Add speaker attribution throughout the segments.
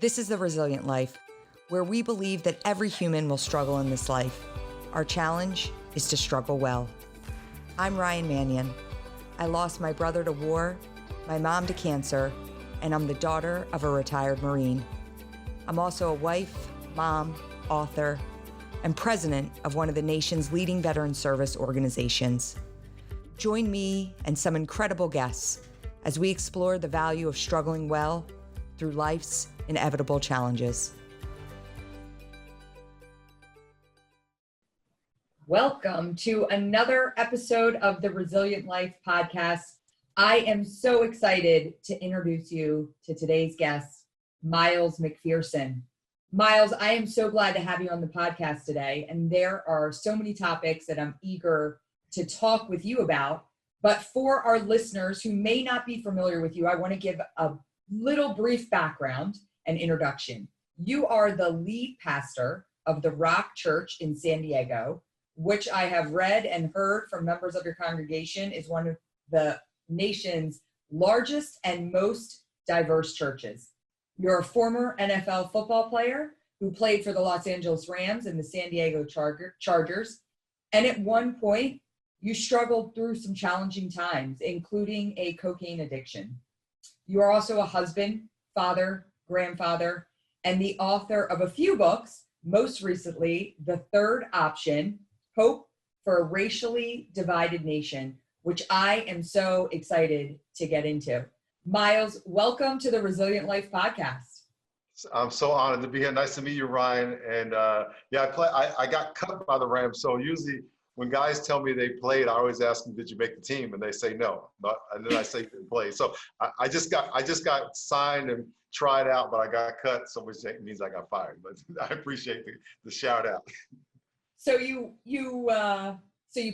Speaker 1: This is The Resilient Life, where we believe that every human will struggle in this life. Our challenge is to struggle well. I'm Ryan Manion. I lost my brother to war, my mom to cancer, and I'm the daughter of a retired Marine. I'm also a wife, mom, author, and president of one of the nation's leading veteran service organizations. Join me and some incredible guests as we explore the value of struggling well through life's inevitable challenges. Welcome to another episode of the Resilient Life podcast. I am so excited to introduce you to today's guest, Miles McPherson. Miles, I am so glad to have you on the podcast today, and there are so many topics that I'm eager to talk with you about. But for our listeners who may not be familiar with you, I want to give a little brief background and introduction. You are the lead pastor of the Rock Church in San Diego, which I have read and heard from members of your congregation is one of the nation's largest and most diverse churches. You're a former NFL football player who played for the Los Angeles Rams and the San Diego Chargers. And at one point, you struggled through some challenging times, including a cocaine addiction. You are also a husband, father, grandfather, and the author of a few books, most recently, The Third Option, Hope for a Racially Divided Nation, which I am so excited to get into. Miles, welcome to the Resilient Life podcast.
Speaker 2: I'm so honored to be here. Nice to meet you, Ryan. And I got cut by the Rams. So usually when guys tell me they played, I always ask them, did you make the team? And they say no. And then I say didn't play. So I just got signed and tried out, but I got cut, so which means I got fired. But I appreciate the shout out.
Speaker 1: So you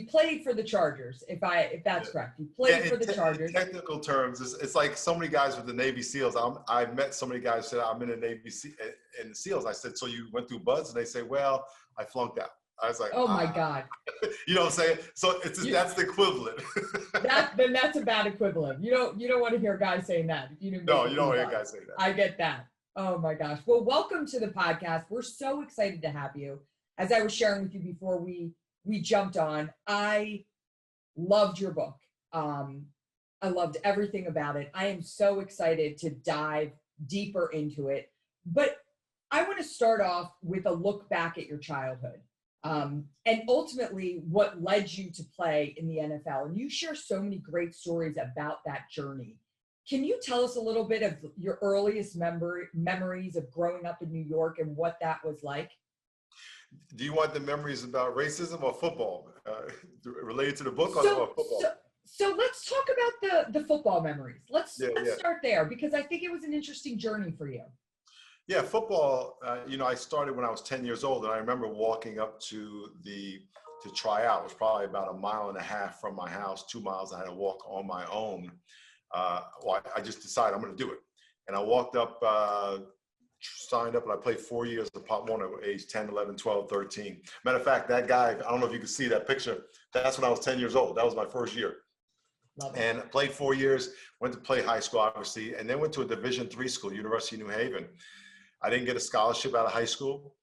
Speaker 1: played for the Chargers, if that's correct. You played for the Chargers.
Speaker 2: In technical terms, it's like so many guys with the Navy SEALs. I've met so many guys who said, I'm in the Navy in the SEALs. I said, so you went through BUDS? And they say, well, I flunked out. I was like,
Speaker 1: oh my God.
Speaker 2: You know what I'm saying? So that's the equivalent.
Speaker 1: Then that's a bad equivalent. You don't want to hear guys saying that.
Speaker 2: You don't want to hear guys say that.
Speaker 1: I get that. Oh my gosh. Well, welcome to the podcast. We're so excited to have you. As I was sharing with you before we jumped on, I loved your book. I loved everything about it. I am so excited to dive deeper into it. But I want to start off with a look back at your childhood. And ultimately what led you to play in the NFL. And you share so many great stories about that journey. Can you tell us a little bit of your earliest memories of growing up in New York and what that was like?
Speaker 2: Do you want the memories about racism or football related to the book or football?
Speaker 1: So let's talk about the football memories. Let's start there, because I think it was an interesting journey for you.
Speaker 2: Yeah, football, I started when I was 10 years old, and I remember walking up to try out. It was probably about 1.5 miles from my house, 2 miles. I had to walk on my own. I just decided I'm going to do it. And I walked up, signed up, and I played 4 years of Pop Warner at age 10, 11, 12, 13. Matter of fact, that guy, I don't know if you can see that picture, that's when I was 10 years old. That was my first year. And I played 4 years, went to play high school, obviously, and then went to a Division III school, University of New Haven. I didn't get a scholarship out of high school.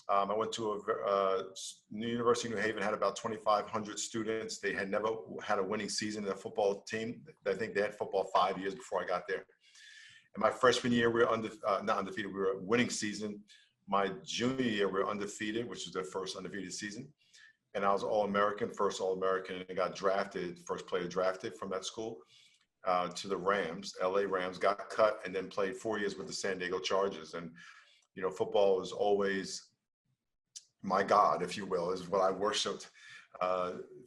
Speaker 2: I went to University of New Haven, had about 2,500 students. They had never had a winning season in a football team. I think they had football 5 years before I got there. And my freshman year, we were not undefeated, we were a winning season. My junior year, we were undefeated, which was their first undefeated season. And I was All-American, first All-American, and got drafted, first player drafted from that school. To the Rams, LA Rams, got cut, and then played 4 years with the San Diego Chargers. And, football is always my God, if you will, is what I worshiped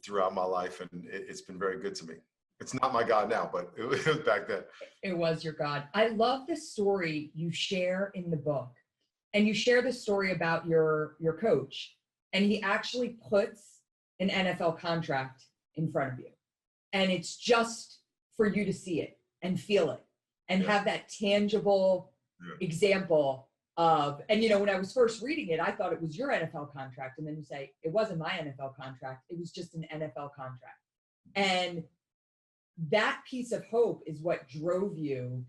Speaker 2: throughout my life. And it's been very good to me. It's not my God now, but it was back then.
Speaker 1: It was your God. I love the story you share in the book. And you share the story about your coach. And he actually puts an NFL contract in front of you. And it's just for you to see it and feel it and have that tangible example of, and when I was first reading it, I thought it was your NFL contract. And then you say, it wasn't my NFL contract. It was just an NFL contract. And that piece of hope is what drove you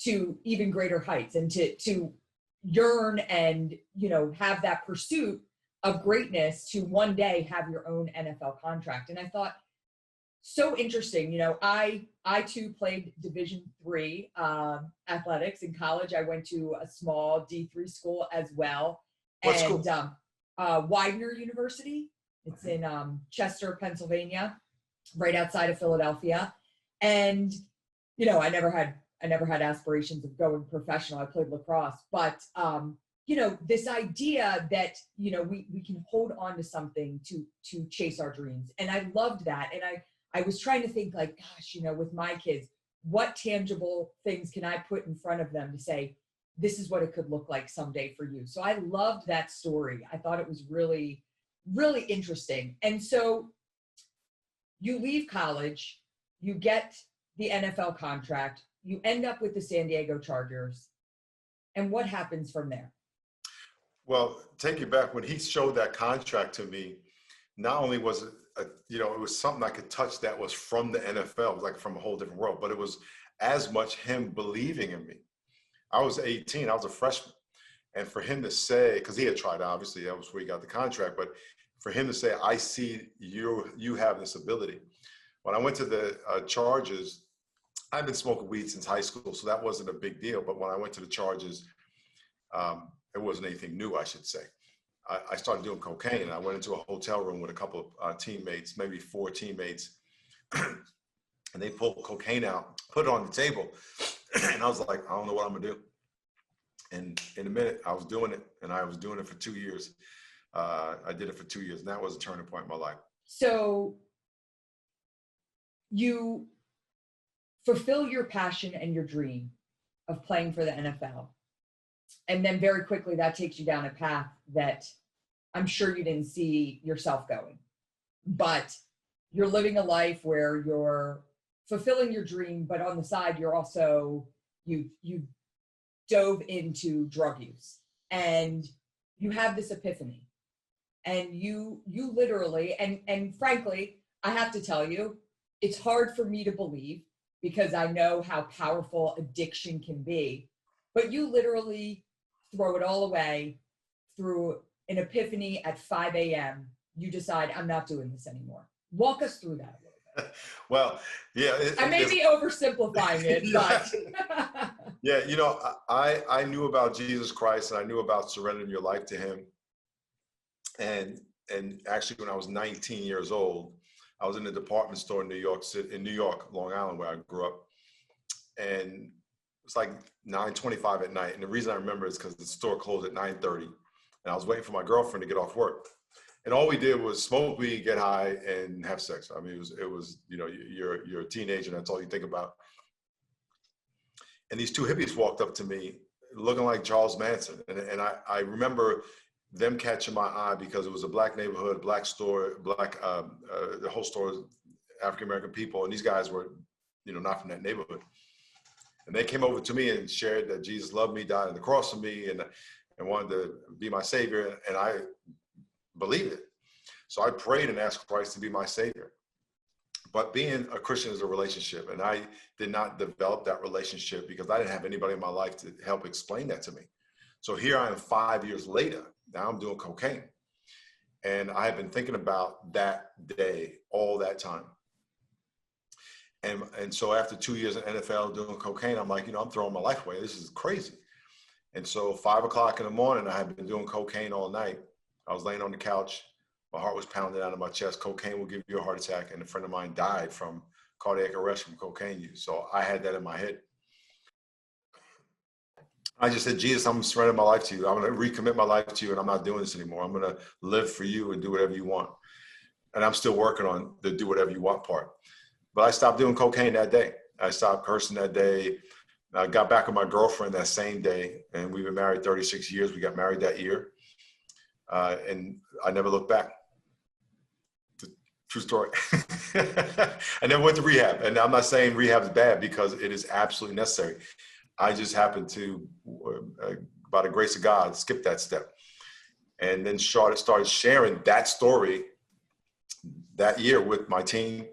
Speaker 1: to even greater heights, and to yearn and, you know, have that pursuit of greatness to one day have your own NFL contract. And I thought, so interesting. You know, I too played Division III athletics in college. I went to a small D3 school as well.
Speaker 2: What
Speaker 1: And
Speaker 2: school?
Speaker 1: Widener University. It's in Chester, Pennsylvania, right outside of Philadelphia. And, you know, I never had aspirations of going professional. I played lacrosse, but you know, this idea that, you know, we can hold on to something to chase our dreams. And I loved that. And I was trying to think, like, gosh, you know, with my kids, what tangible things can I put in front of them to say, this is what it could look like someday for you. So I loved that story. I thought it was really, really interesting. And so you leave college, you get the NFL contract, you end up with the San Diego Chargers. And what happens from there?
Speaker 2: Well, take you back when he showed that contract to me. Not only was it, you know, it was something I could touch that was from the NFL, like from a whole different world, but it was as much him believing in me. I was 18, I was a freshman. And for him to say, because he had tried, obviously, that was where he got the contract, but for him to say, I see you have this ability. When I went to the Chargers, I've been smoking weed since high school, so that wasn't a big deal. But when I went to the Chargers, it wasn't anything new, I should say. I started doing cocaine, and I went into a hotel room with a couple of teammates, maybe 4 teammates, and they pulled cocaine out, put it on the table, and I was like, I don't know what I'm gonna do. And in a minute, I was doing it, and I was doing it for 2 years. I did it for 2 years, and that was a turning point in my life.
Speaker 1: So you fulfill your passion and your dream of playing for the NFL. And then very quickly that takes you down a path that I'm sure you didn't see yourself going. But you're living a life where you're fulfilling your dream, but on the side, you're also, you dove into drug use. And you have this epiphany. And you literally, and frankly, I have to tell you, it's hard for me to believe because I know how powerful addiction can be. But you literally throw it all away through an epiphany at 5 a.m. You decide, I'm not doing this anymore. Walk us through that a little bit.
Speaker 2: Well, yeah.
Speaker 1: I may be oversimplifying it, but.
Speaker 2: Yeah, you know, I knew about Jesus Christ, and I knew about surrendering your life to him. And actually, when I was 19 years old, I was in a department store in New York City, in New York, Long Island, where I grew up. And it's like 9:25 at night. And the reason I remember is because the store closed at 9:30. And I was waiting for my girlfriend to get off work. And all we did was smoke weed, get high, and have sex. I mean, it was, you know, you're a teenager, and that's all you think about. And these 2 hippies walked up to me looking like Charles Manson. And I remember them catching my eye because it was a black neighborhood, black store, the whole store was African-American people. And these guys were, you know, not from that neighborhood. And they came over to me and shared that Jesus loved me, died on the cross for me, and wanted to be my savior. And I believed it. So I prayed and asked Christ to be my savior. But being a Christian is a relationship. And I did not develop that relationship because I didn't have anybody in my life to help explain that to me. So here I am 5 years later. Now I'm doing cocaine. And I have been thinking about that day all that time. And so after 2 years in NFL doing cocaine, I'm like, you know, I'm throwing my life away. This is crazy. And so 5 o'clock in the morning, I had been doing cocaine all night. I was laying on the couch. My heart was pounding out of my chest. Cocaine will give you a heart attack. And a friend of mine died from cardiac arrest from cocaine use. So I had that in my head. I just said, Jesus, I'm surrendering my life to you. I'm going to recommit my life to you, and I'm not doing this anymore. I'm going to live for you and do whatever you want. And I'm still working on the do whatever you want part. But I stopped doing cocaine that day. I stopped cursing that day. I got back with my girlfriend that same day, and we've been married 36 years. We got married that year. And I never looked back. True story. I never went to rehab. And I'm not saying rehab is bad because it is absolutely necessary. I just happened to, by the grace of God, skip that step. And then started sharing that story that year with my team.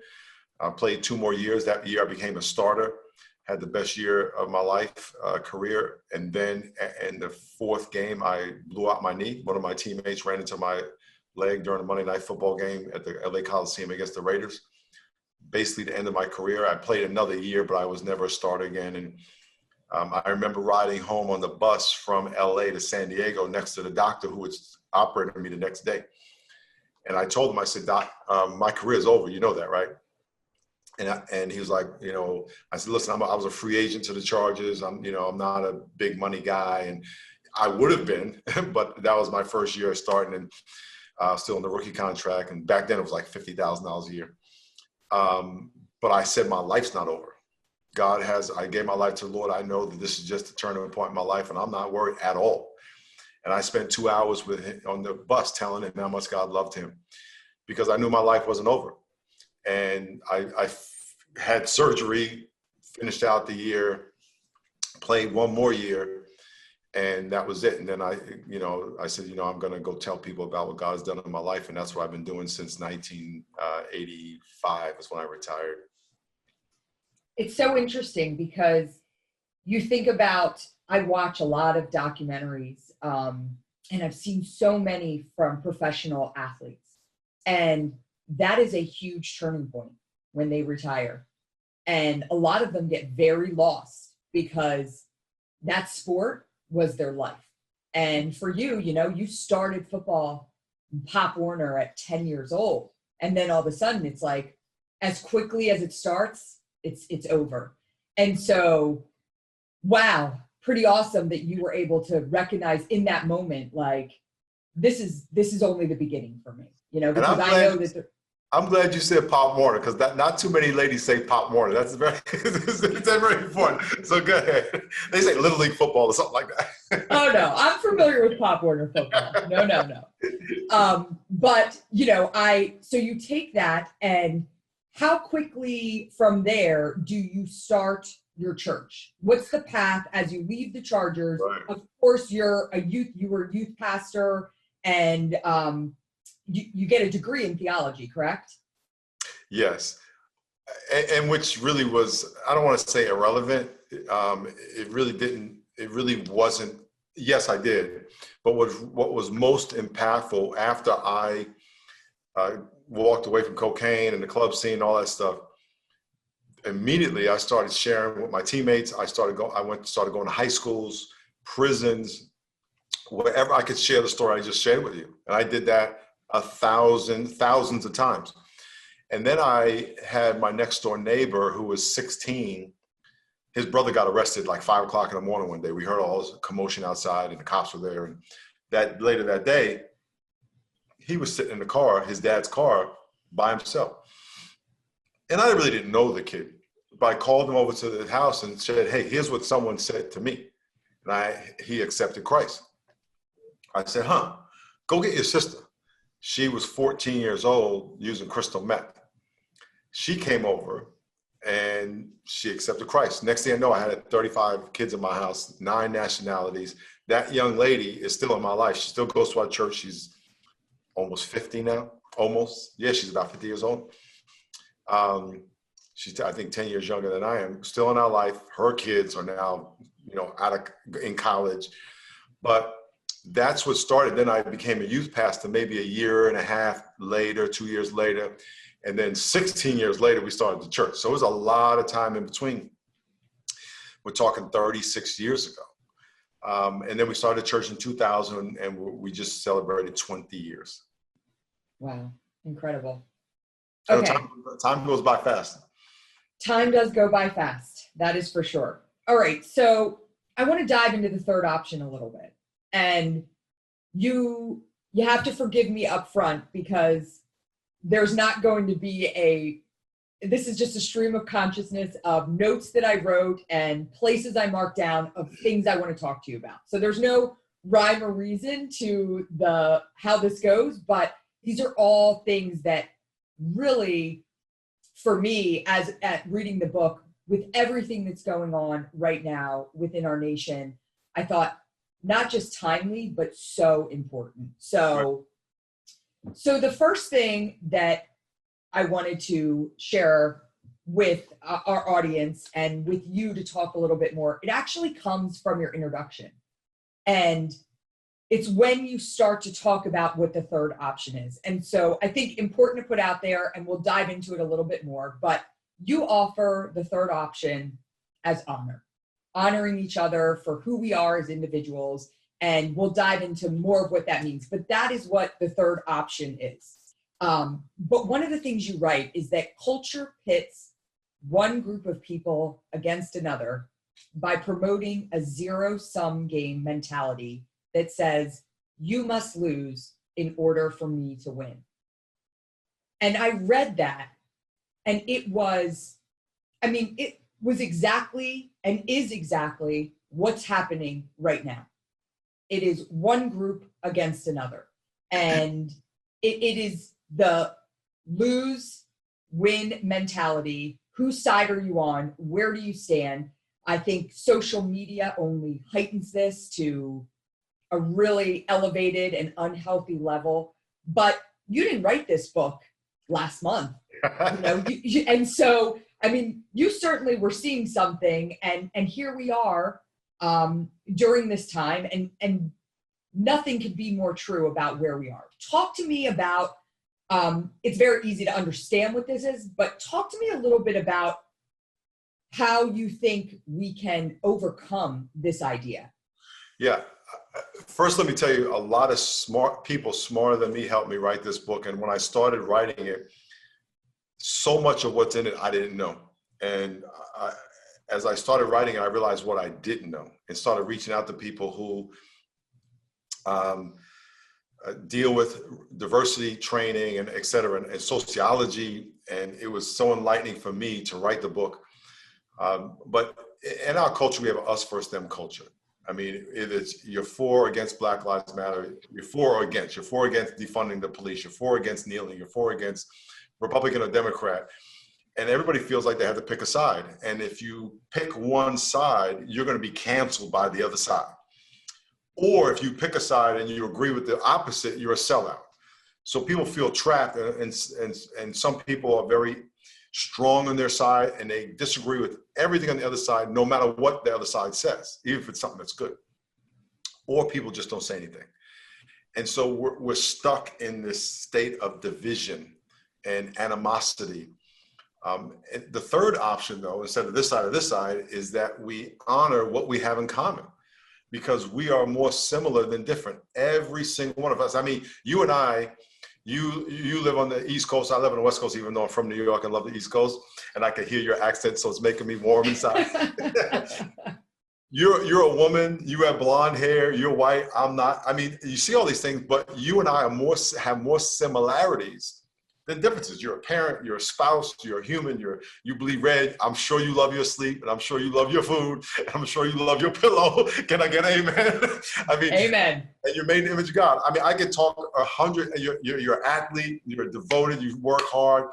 Speaker 2: I played 2 more years. That year I became a starter, had the best year of my life, career. And then in the fourth game, I blew out my knee. One of my teammates ran into my leg during a Monday Night Football game at the LA Coliseum against the Raiders. Basically the end of my career. I played another year, but I was never a starter again. And I remember riding home on the bus from LA to San Diego next to the doctor who was operating me the next day. And I told him, I said, Doc, my career is over. You know that, right? And he was like, you know, I said, listen, I was a free agent to the Chargers. I'm not a big money guy. And I would have been, but that was my first year starting and still in the rookie contract. And back then it was like $50,000 a year. But I said, my life's not over. I gave my life to the Lord. I know that this is just a turning point in my life, and I'm not worried at all. And I spent 2 hours with him on the bus telling him how much God loved him, because I knew my life wasn't over. And I had surgery, finished out the year, played one more year, and that was it. And then I said, I'm going to go tell people about what God has done in my life. And that's what I've been doing since 1985 is when I retired.
Speaker 1: It's so interesting because you think about, I watch a lot of documentaries, and I've seen so many from professional athletes. And that is a huge turning point when they retire. And a lot of them get very lost because that sport was their life. And for you, you started football in Pop Warner at 10 years old. And then all of a sudden it's like, as quickly as it starts, it's over. And so, wow, pretty awesome that you were able to recognize in that moment, like, this is only the beginning for me, because I know that
Speaker 2: I'm glad you said Pop Warner, because not too many ladies say Pop Warner. That's it's very important. So go ahead. They say Little League football or something like that.
Speaker 1: Oh no, I'm familiar with Pop Warner football. No. But so you take that, and how quickly from there do you start your church? What's the path as you leave the Chargers? Right. Of course, you were a youth pastor, and you get a degree in theology, correct?
Speaker 2: Yes. And which really was, I don't want to say irrelevant. It really wasn't. Yes, I did. But what was most impactful after I walked away from cocaine and the club scene and all that stuff, immediately I started sharing with my teammates. I started going to high schools, prisons, wherever I could share the story I just shared with you. And I did that thousands of times. And then I had my next door neighbor who was 16. His brother got arrested like 5 o'clock in the morning one day. We heard all this commotion outside and the cops were there. And later that day, he was sitting in the car, his dad's car, by himself. And I really didn't know the kid, but I called him over to the house and said, hey, here's what someone said to me. And he accepted Christ. I said, go get your sister. She was 14 years old using crystal meth. She came over and she accepted Christ. Next thing I know, I had 35 kids in my house, 9 nationalities. That young lady is still in my life. She still goes to our church. She's almost 50 now, almost. Yeah, she's about 50 years old. She's, I think, 10 years younger than I am, still in our life. Her kids are now, in college. But that's what started. Then I became a youth pastor maybe a year and a half later, 2 years later. And then 16 years later, we started the church. So it was a lot of time in between. We're talking 36 years ago. And then we started church in 2000, and we just celebrated 20 years.
Speaker 1: Wow. Incredible. Okay.
Speaker 2: Time goes by fast.
Speaker 1: Time does go by fast. That is for sure. All right. So I want to dive into the third option a little bit. And you have to forgive me up front, because there's not going to be this is just a stream of consciousness of notes that I wrote and places I marked down of things I want to talk to you about. So there's no rhyme or reason to how this goes, but these are all things that really, for me, at reading the book, with everything that's going on right now within our nation, I thought not just timely, but so important. So the first thing that I wanted to share with our audience and with you to talk a little bit more, it actually comes from your introduction. And it's when you start to talk about what the third option is. And so I think important to put out there, and we'll dive into it a little bit more, but you offer the third option as honor, honoring each other for who we are as individuals. And we'll dive into more of what that means. But that is what the third option is. But one of the things you write is that culture pits one group of people against another by promoting a zero-sum game mentality that says, you must lose in order for me to win. And I read that, and it was exactly and is exactly what's happening right now. It is one group against another. And it is the lose-win mentality. Whose side are you on? Where do you stand? I think social media only heightens this to a really elevated and unhealthy level. But you didn't write this book last month. And so, you certainly were seeing something, and here we are during this time, and nothing could be more true about where we are. Talk to me about, it's very easy to understand what this is, but talk to me a little bit about how you think we can overcome this idea.
Speaker 2: Yeah. First, let me tell you, a lot of smart people, smarter than me, helped me write this book. And when I started writing it, so much of what's in it, I didn't know. And as I started writing it, I realized what I didn't know and started reaching out to people who deal with diversity training and et cetera, and sociology. And it was so enlightening for me to write the book. But in our culture, we have us first, them culture. It's you're for or against Black Lives Matter, you're for or against. You're for or against defunding the police, you're for or against kneeling, you're for or against Republican or Democrat. And everybody feels like they have to pick a side. And if you pick one side, you're going to be canceled by the other side. Or if you pick a side and you agree with the opposite, you're a sellout. So people feel trapped, and some people are very strong on their side and they disagree with everything on the other side, no matter what the other side says, even if it's something that's good. Or people just don't say anything. And so we're stuck in this state of division and animosity. And the third option, though, instead of this side or this side, is that we honor what we have in common, because we are more similar than different. Every single one of us. You and I, you live on the East Coast. I live on the West Coast, even though I'm from New York and love the East Coast. And I can hear your accent, so it's making me warm inside. You're a woman. You have blonde hair. You're white. I'm not. You see all these things, but you and I have more similarities than differences. You're a parent. You're a spouse. You're a human. You bleed red. I'm sure you love your sleep, and I'm sure you love your food, and I'm sure you love your pillow. Can I get an amen?
Speaker 1: Amen.
Speaker 2: And you're made in the image of God. I could talk 100. You're an athlete. You're devoted. You work hard.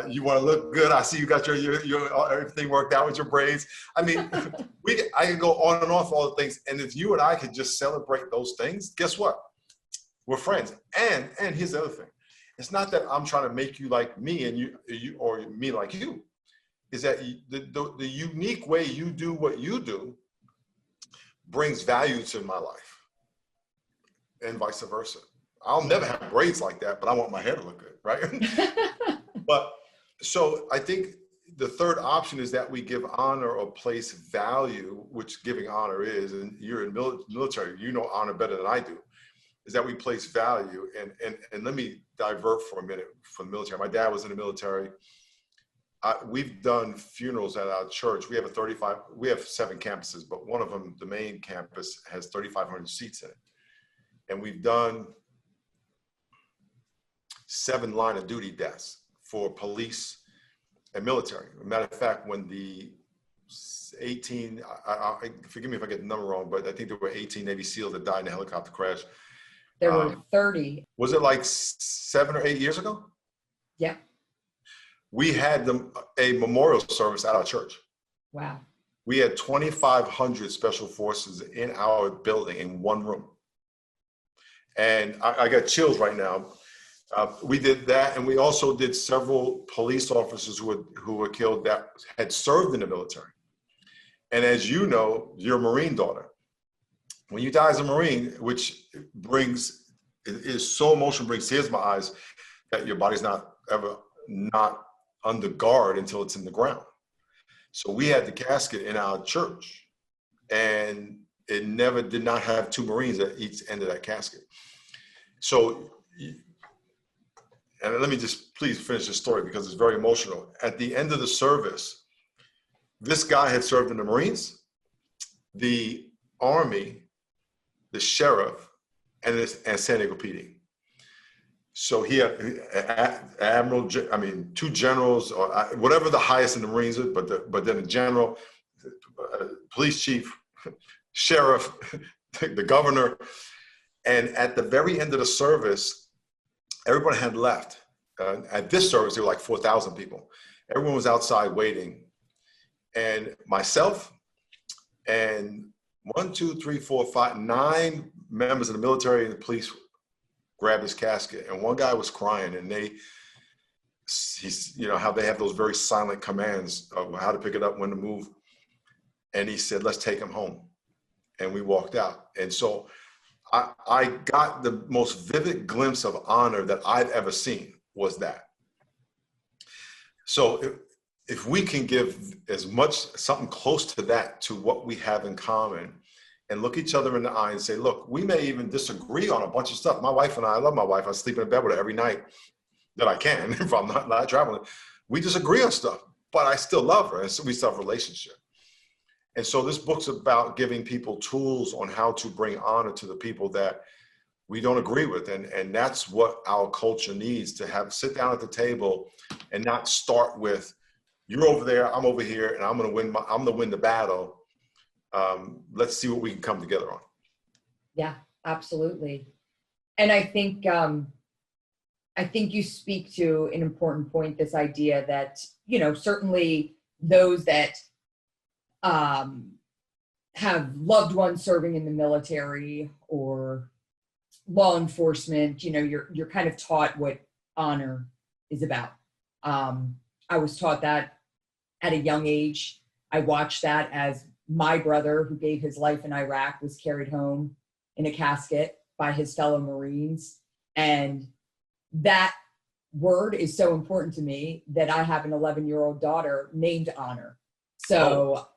Speaker 2: You want to look good. I see you got your everything worked out with your braids. I can go on and on for all the things. And if you and I could just celebrate those things, guess what? We're friends. And here's the other thing. It's not that I'm trying to make you like me and you or me like you. Is that the unique way you do what you do brings value to my life, and vice versa. I'll never have braids like that, but I want my hair to look good, right? But so I think the third option is that we give honor or place value, which giving honor is, and you're in military, you know honor better than I do, is that we place value. And let me divert for a minute from the military. My dad was in the military. We've done funerals at our church. We have we have 7 campuses, but one of them, the main campus, has 3,500 seats in it. And we've done 7 line of duty deaths for police and military. As a matter of fact, when the 18, forgive me if I get the number wrong, but I think there were 18 Navy SEALs that died in a helicopter crash.
Speaker 1: There were 30.
Speaker 2: Was it like 7 or 8 years ago?
Speaker 1: Yeah.
Speaker 2: We had a memorial service at our church.
Speaker 1: Wow.
Speaker 2: We had 2,500 special forces in our building in one room. And I got chills right now. We did that, and we also did several police officers who were killed that had served in the military. And as you know, you're a Marine daughter. When you die as a Marine, which is so emotional, brings tears to my eyes, that your body's not under guard until it's in the ground. So we had the casket in our church, and it never did not have two Marines at each end of that casket. So, and let me just please finish the story because it's very emotional. At the end of the service, this guy had served in the Marines, the Army, the sheriff, and San Diego PD. So he had two generals, or whatever the highest in the Marines is, but then a general, police chief, sheriff, the governor. And at the very end of the service, everyone had left. At this service, there were like 4,000 people. Everyone was outside waiting. And myself and 9 members of the military and the police grabbed his casket. And one guy was crying, and he's, you know, how they have those very silent commands of how to pick it up, when to move. And he said, let's take him home. And we walked out. And so I got the most vivid glimpse of honor that I've ever seen was that. So if we can give as much, something close to that, to what we have in common, and look each other in the eye and say, look, we may even disagree on a bunch of stuff. My wife and I love my wife. I sleep in bed with her every night that I can if I'm not traveling. We disagree on stuff, but I still love her, and so we still have a relationship. And so this book's about giving people tools on how to bring honor to the people that we don't agree with. And that's what our culture needs, to sit down at the table and not start with, you're over there, I'm over here, and I'm going to win the battle. Let's see what we can come together on.
Speaker 1: Yeah, absolutely. And I think you speak to an important point, this idea that, you know, certainly those that have loved ones serving in the military or law enforcement, you know, you're kind of taught what honor is about. I was taught that at a young age. I watched that as my brother, who gave his life in Iraq, was carried home in a casket by his fellow Marines. And that word is so important to me that I have an 11-year-old daughter named Honor. So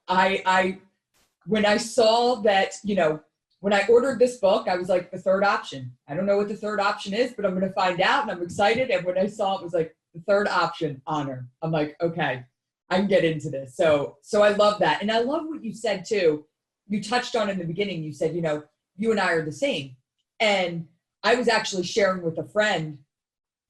Speaker 1: when I saw that, you know, when I ordered this book, I was like, the third option. I don't know what the third option is, but I'm going to find out, and I'm excited. And when I saw it was like the third option, honor, I'm like, okay, I can get into this. So I love that. And I love what you said too. You touched on in the beginning, you said, you know, you and I are the same. And I was actually sharing with a friend.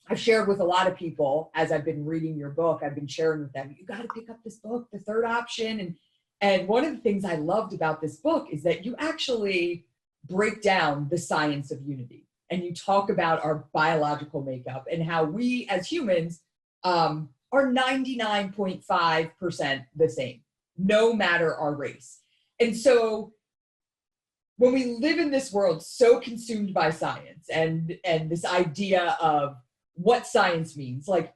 Speaker 1: I've shared with a lot of people as I've been reading your book. I've been sharing with them, you got to pick up this book, The Third Option. And one of the things I loved about this book is that you actually break down the science of unity. And you talk about our biological makeup and how we as humans are 99.5% the same, no matter our race. And so when we live in this world so consumed by science and this idea of what science means, like,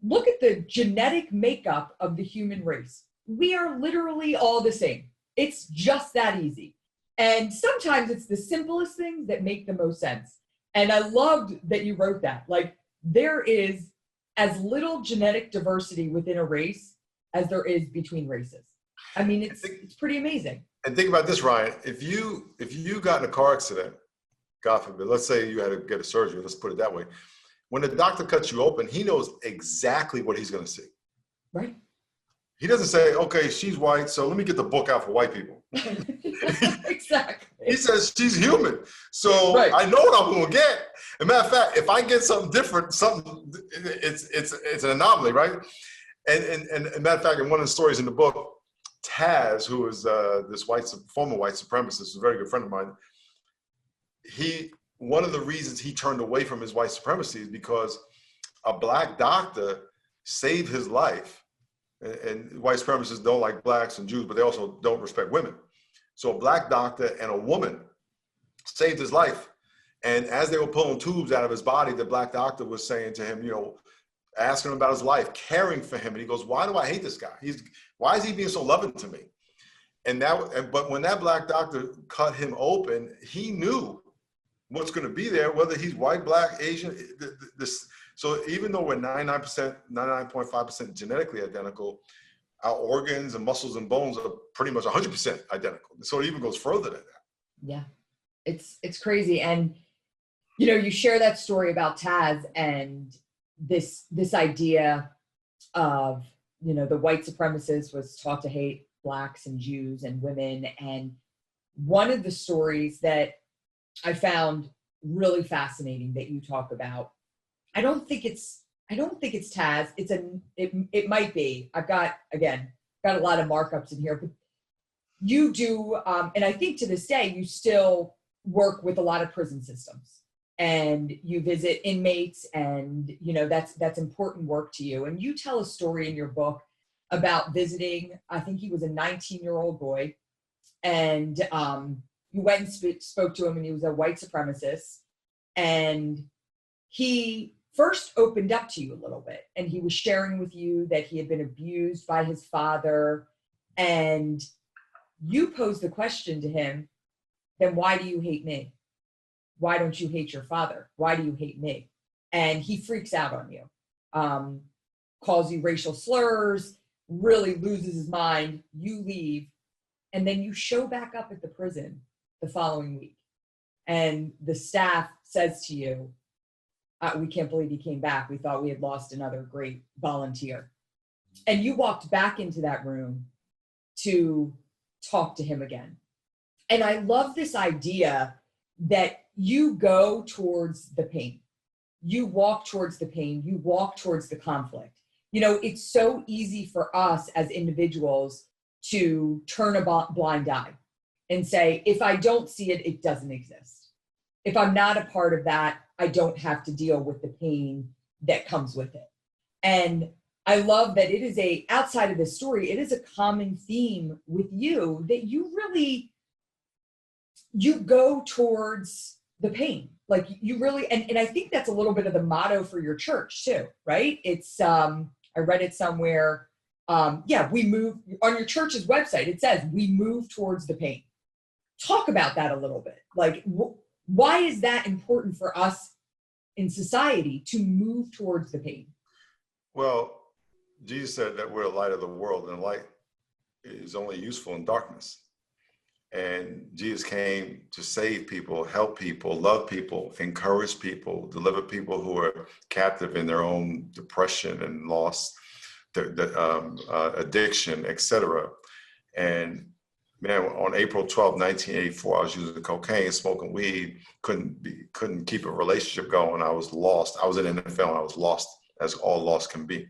Speaker 1: look at the genetic makeup of the human race. We are literally all the same. It's just that easy. And sometimes it's the simplest things that make the most sense. And I loved that you wrote that. Like, there is as little genetic diversity within a race as there is between races. I mean, it's pretty amazing.
Speaker 2: And think about this, Ryan. If you got in a car accident, God forbid, let's say you had to get a surgery, let's put it that way. When the doctor cuts you open, he knows exactly what he's going to see.
Speaker 1: Right.
Speaker 2: He doesn't say, okay, she's white, so let me get the book out for white people.
Speaker 1: Exactly.
Speaker 2: He says she's human. So
Speaker 1: right.
Speaker 2: I know what I'm going to get. As a matter of fact, if I get something different, it's an anomaly, right? And as a matter of fact, in one of the stories in the book, Taz, who is this former white supremacist, a very good friend of mine, one of the reasons he turned away from his white supremacy is because a black doctor saved his life. And white supremacists don't like blacks and Jews, but they also don't respect women. So a black doctor and a woman saved his life. And as they were pulling tubes out of his body, the black doctor was saying to him, asking him about his life, caring for him. And he goes, why do I hate this guy? Why is he being so loving to me? But when that black doctor cut him open, he knew what's going to be there, whether he's white, black, Asian. So even though we're 99.5% genetically identical, our organs and muscles and bones are pretty much 100% identical. So it even goes further than that.
Speaker 1: Yeah, it's crazy. And, you share that story about Taz and this idea of, the white supremacist was taught to hate Blacks and Jews and women. And one of the stories that I found really fascinating that you talk about, I don't think it's Taz. It might be. I've got a lot of markups in here, but you do, and I think to this day, you still work with a lot of prison systems and you visit inmates and, that's important work to you. And you tell a story in your book about visiting, I think he was a 19-year-old boy, and you went and spoke to him, and he was a white supremacist, and he first opened up to you a little bit, and he was sharing with you that he had been abused by his father, and you posed the question to him, then why do you hate me? Why don't you hate your father? Why do you hate me? And he freaks out on you, calls you racial slurs, really loses his mind. You leave, and then you show back up at the prison the following week. And the staff says to you, we can't believe he came back. We thought we had lost another great volunteer. And you walked back into that room to talk to him again. And I love this idea that you go towards the pain. You walk towards the pain. You walk towards the conflict. It's so easy for us as individuals to turn a blind eye and say, if I don't see it, it doesn't exist. If I'm not a part of that, I don't have to deal with the pain that comes with it. And I love that it is outside of this story, it is a common theme with you that you go towards the pain. Like you really, and I think that's a little bit of the motto for your church too, right? It's, I read it somewhere. We move on your church's website. It says we move towards the pain. Talk about that a little bit. Like, why is that important for us in society to move towards the pain?
Speaker 2: Well, Jesus said that we're the light of the world, and light is only useful in darkness. And Jesus came to save people, help people, love people, encourage people, deliver people who are captive in their own depression and loss, addiction, etc. And man, on April 12, 1984, I was using cocaine, smoking weed, couldn't keep a relationship going. I was lost. I was in the NFL and I was lost, as all lost can be.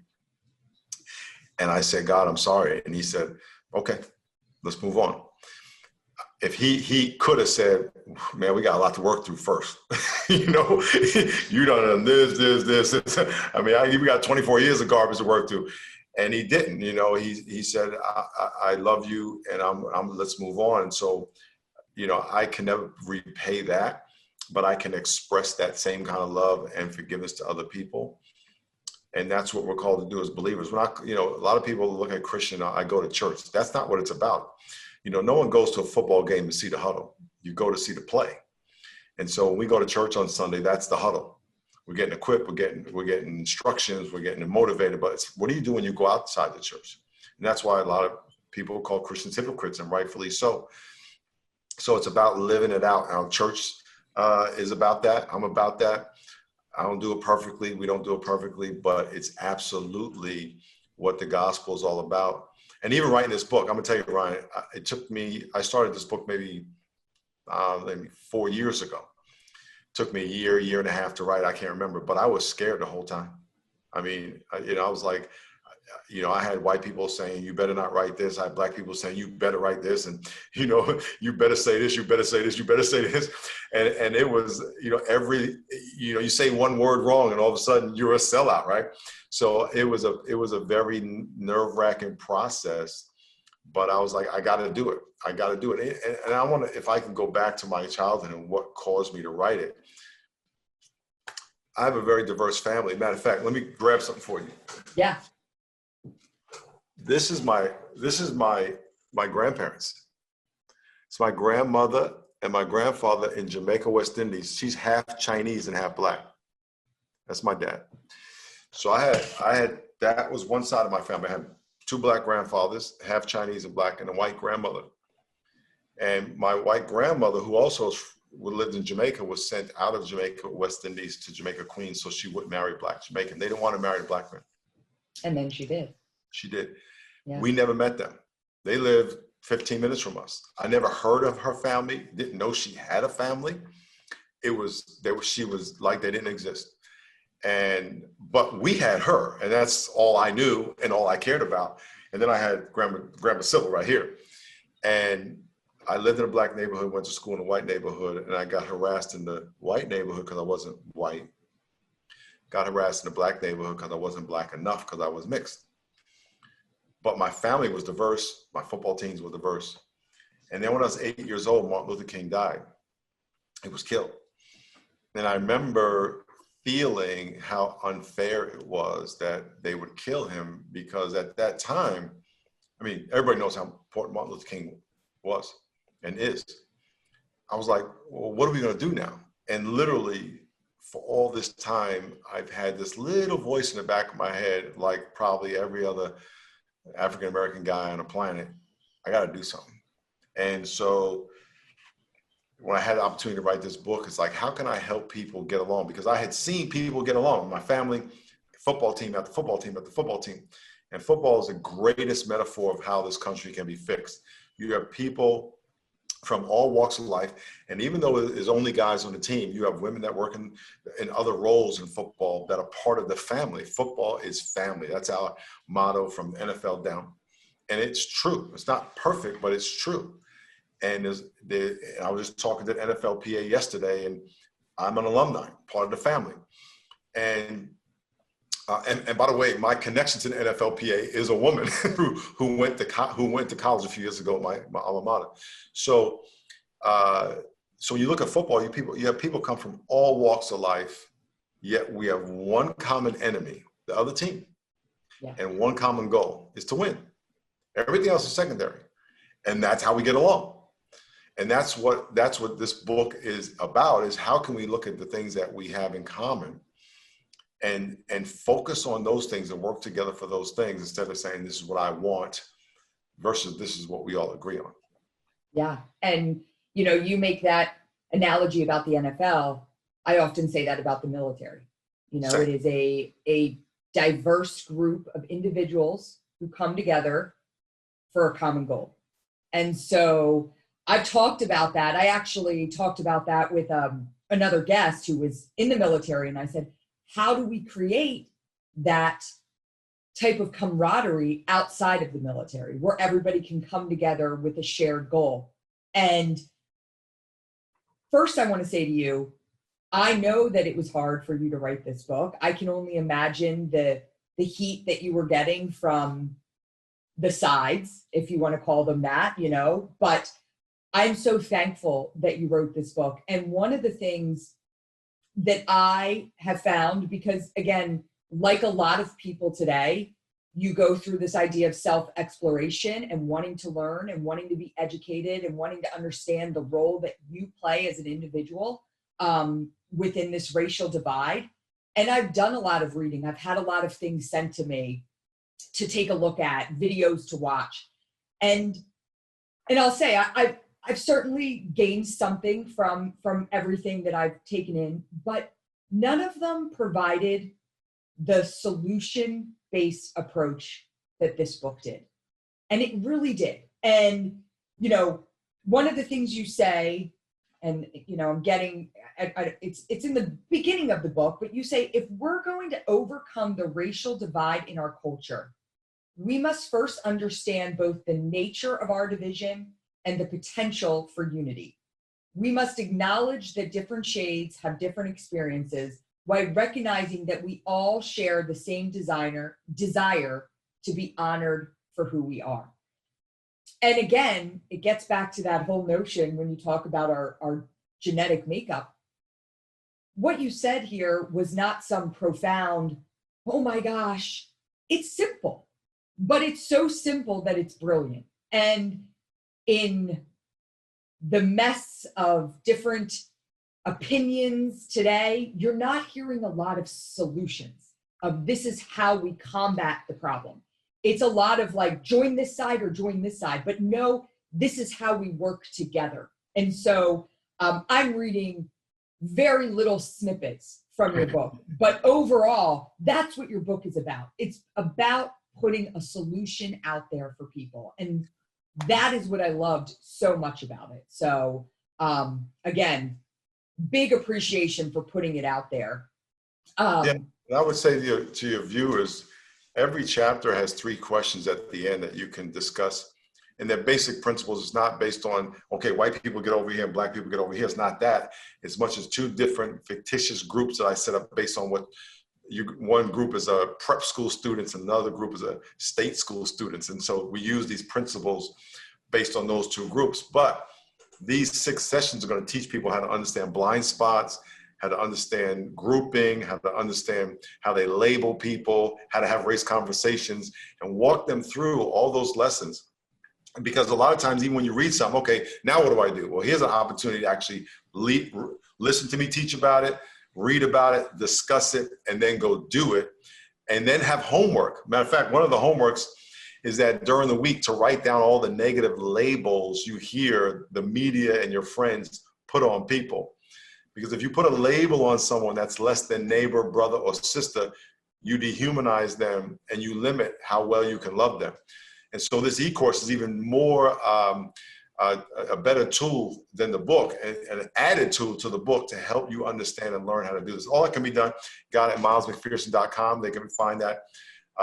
Speaker 2: And I said, God, I'm sorry. And he said, okay, let's move on. If he could have said, man, we got a lot to work through first. You done this. I mean, we got 24 years of garbage to work through. And he didn't, he said, I love you, and let's move on. And so, I can never repay that, but I can express that same kind of love and forgiveness to other people. And that's what we're called to do as believers. We're not, a lot of people look at Christian, I go to church. That's not what it's about. No one goes to a football game to see the huddle. You go to see the play. And so when we go to church on Sunday, that's the huddle. We're getting equipped, we're getting instructions, we're getting motivated, but what do you do when you go outside the church? And that's why a lot of people call Christians hypocrites, and rightfully so. So it's about living it out. Our church is about that. I'm about that. I don't do it perfectly. We don't do it perfectly, but it's absolutely what the gospel is all about. And even writing this book, I'm gonna tell you, Ryan, I started this book maybe 4 years ago. Took me a year and a half to write. I can't remember, but I was scared the whole time. I mean, I was like, I had white people saying, you better not write this. I had black people saying, you better write this. And, you better say this, you better say this, you better say this. And it was, you say one word wrong and all of a sudden you're a sellout, right? So it was a very nerve-wracking process, but I was like, I got to do it. I got to do it. And I want to, if I can go back to my childhood and what caused me to write it. I have a very diverse family. Matter of fact, let me grab something for you.
Speaker 1: Yeah.
Speaker 2: This is my grandparents. It's my grandmother and my grandfather in Jamaica, West Indies. She's half Chinese and half black. That's my dad. So I had, that was one side of my family. I had two black grandfathers, half Chinese and black, and a white grandmother. And my white grandmother, who also lived in Jamaica, was sent out of Jamaica, West Indies to Jamaica, Queens, so she wouldn't marry black Jamaican. They didn't want to marry a black man.
Speaker 1: And then she did.
Speaker 2: She did.
Speaker 1: Yeah.
Speaker 2: We never met them. They lived 15 minutes from us. I never heard of her family, didn't know she had a family. She was like they didn't exist. But we had her, and that's all I knew and all I cared about. And then I had Grandma Sybil right here. And I lived in a black neighborhood, went to school in a white neighborhood, and I got harassed in the white neighborhood because I wasn't white. Got harassed in the black neighborhood because I wasn't black enough because I was mixed. But my family was diverse. My football teams were diverse. And then when I was 8 years old, Martin Luther King died. He was killed. And I remember feeling how unfair it was that they would kill him, because at that time, I mean, everybody knows how important Martin Luther King was and is. I was like, well, what are we going to do now? And literally, for all this time, I've had this little voice in the back of my head, like probably every other African-American guy on the planet, I got to do something. And so when I had the opportunity to write this book, it's like, how can I help people get along? Because I had seen people get along. My family, football team after football team after football team. And football is the greatest metaphor of how this country can be fixed. You have people from all walks of life. And even though there's only guys on the team, you have women that work in other roles in football that are part of the family. Football is family. That's our motto from the NFL down. And it's true. It's not perfect, but it's true. And I was just talking to the NFLPA yesterday, and I'm an alumni, part of the family. And by the way, my connection to the NFLPA is a woman who went to college a few years ago, my alma mater. So when you look at football, you have people come from all walks of life, yet we have one common enemy, the other team, and one common goal is to win. Everything else is secondary, and that's how we get along. And that's what this book is about, is how can we look at the things that we have in common and focus on those things and work together for those things, instead of saying this is what I want versus this is what we all agree on. Yeah.
Speaker 1: And, you make that analogy about the NFL. I often say that about the military.
Speaker 2: Same.
Speaker 1: It is a diverse group of individuals who come together for a common goal. And so I've talked about that. I actually talked about that with another guest who was in the military. And I said, how do we create that type of camaraderie outside of the military where everybody can come together with a shared goal? And first, I want to say to you, I know that it was hard for you to write this book. I can only imagine the heat that you were getting from the sides, if you want to call them that, but I'm so thankful that you wrote this book. And one of the things that I have found, because again, like a lot of people today, you go through this idea of self-exploration and wanting to learn and wanting to be educated and wanting to understand the role that you play as an individual within this racial divide. And I've done a lot of reading. I've had a lot of things sent to me to take a look at, videos to watch. And I'll say, I've certainly gained something from everything that I've taken in, but none of them provided the solution-based approach that this book did. And it really did. And, one of the things you say, and, I'm getting, it's in the beginning of the book, but you say, if we're going to overcome the racial divide in our culture, we must first understand both the nature of our division and the potential for unity. We must acknowledge that different shades have different experiences while recognizing that we all share the same desire to be honored for who we are. And again, it gets back to that whole notion when you talk about our genetic makeup. What you said here was not some profound, oh my gosh, it's simple, but it's so simple that it's brilliant. And in the mess of different opinions today, you're not hearing a lot of solutions of this is how we combat the problem. It's a lot of like, join this side or join this side, but no, this is how we work together. And so I'm reading very little snippets from your book, but overall, that's what your book is about. It's about putting a solution out there for people. And that is what I loved so much about it. So again, big appreciation for putting it out there.
Speaker 2: Yeah, I would say to your viewers, every chapter has 3 questions at the end that you can discuss. And their basic principles is not based on, okay, white people get over here and black people get over here. It's not that. As much as 2 different fictitious groups that I set up based on what one group is a prep school students and another group is a state school students. And so we use these principles based on those 2 groups. But these 6 sessions are going to teach people how to understand blind spots, how to understand grouping, how to understand how they label people, how to have race conversations, and walk them through all those lessons. Because a lot of times, even when you read something, okay, now what do I do? Well, here's an opportunity to actually listen to me teach about it, read about it, discuss it, and then go do it. And then have homework. Matter of fact, one of the homeworks is that during the week to write down all the negative labels you hear the media and your friends put on people. Because if you put a label on someone that's less than neighbor, brother, or sister, you dehumanize them and you limit how well you can love them. And so this e-course is even more a better tool than the book, and an added tool to the book to help you understand and learn how to do this. All that can be done, got at milesmcpherson.com. They can find that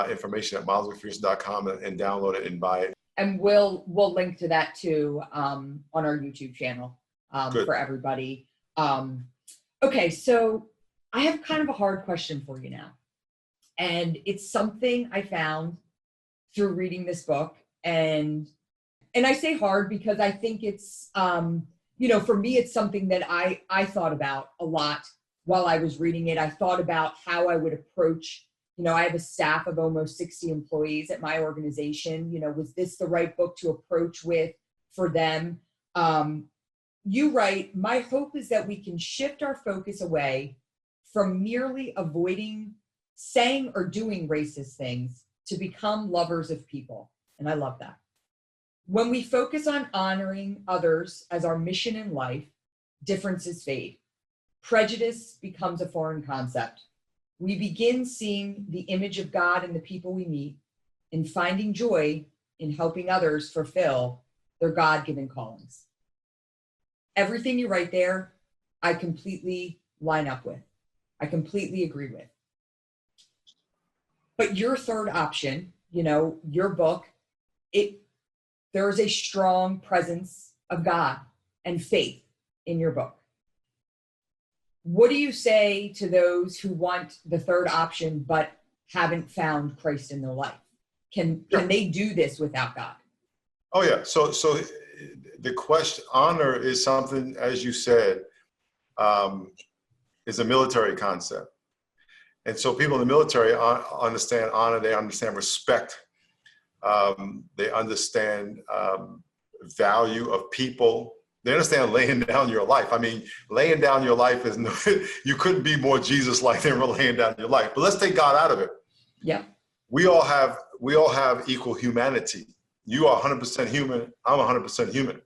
Speaker 2: information at milesmcpherson.com and download it and buy it.
Speaker 1: And we'll link to that too on our YouTube channel for everybody. Okay, so I have kind of a hard question for you now. And it's something I found through reading this book. And I say hard because I think it's, for me, it's something that I thought about a lot while I was reading it. I thought about how I would approach, I have a staff of almost 60 employees at my organization. Was this the right book to approach with for them? You write, my hope is that we can shift our focus away from merely avoiding saying or doing racist things to become lovers of people. And I love that. When we focus on honoring others as our mission in life, differences fade. Prejudice becomes a foreign concept. We begin seeing the image of God in the people we meet and finding joy in helping others fulfill their God-given callings. Everything you write there, I completely line up with. I completely agree with. But your third option, your book, there is a strong presence of God and faith in your book. What do you say to those who want the third option but haven't found Christ in their life? Can they do this without God?
Speaker 2: Oh yeah. So the question, honor is something, as you said, is a military concept. And so people in the military understand honor, they understand respect, they understand value of people. They understand laying down your life. I mean, laying down your life is you couldn't be more Jesus-like than laying down your life. But let's take God out of it.
Speaker 1: Yeah.
Speaker 2: We all have equal humanity. You are 100% human. I'm 100% human.